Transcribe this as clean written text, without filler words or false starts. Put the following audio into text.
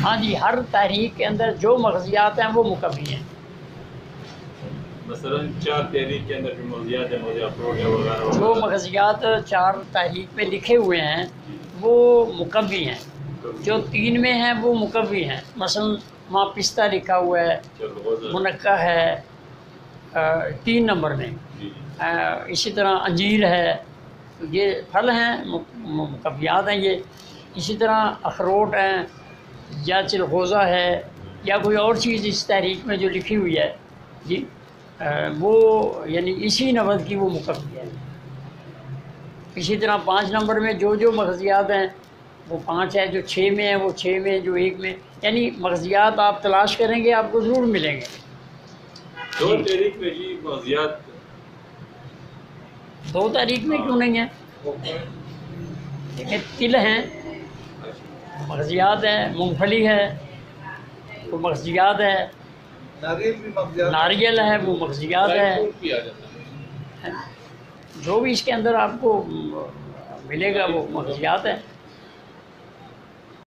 हाँ जी, हर तहरीक के अंदर जो मग़ज़ियात हैं वो मुकव्वी हैं। मसलन 4 तहरीक के अंदर जो मग़ज़ियात है, मग़ज़िया अखरोट है वगैरह जो वगैरह, मग़ज़ियात 4 तहरीक में लिखे हुए हैं वो मुकव्वी हैं। जो 3 में हैं वो मुकव्वी हैं। मसलन वहाँ पिस्ता लिखा हुआ है, मुनक्का है 3 नंबर में। इसी तरह अंजीर है, तो ये फल हैं, मुकव्वियात हैं ये। इसी तरह अखरोट हैं या चिलगोज़ा है या कोई और चीज़ इस तहरीक में जो लिखी हुई है जी, वो यानी इसी नमद की वो मुकव्वी है। इसी तरह 5 नंबर में जो जो मग़ज़ियात हैं वो 5 है, जो 6 में है वो 6 में, जो 1 में, यानी मग़ज़ियात आप तलाश करेंगे आपको ज़रूर मिलेंगे। 2 तहरीक में जी मग़ज़ियात 2 तारीख में क्यों नहीं है? देखिए तिल हैं, मग़ज़ियात है, मूँगफली है वो मग़ज़ियात है, नारियल है वो मग़ज़ियात है। जो भी इसके अंदर आपको मिलेगा वो मग़ज़ियात है।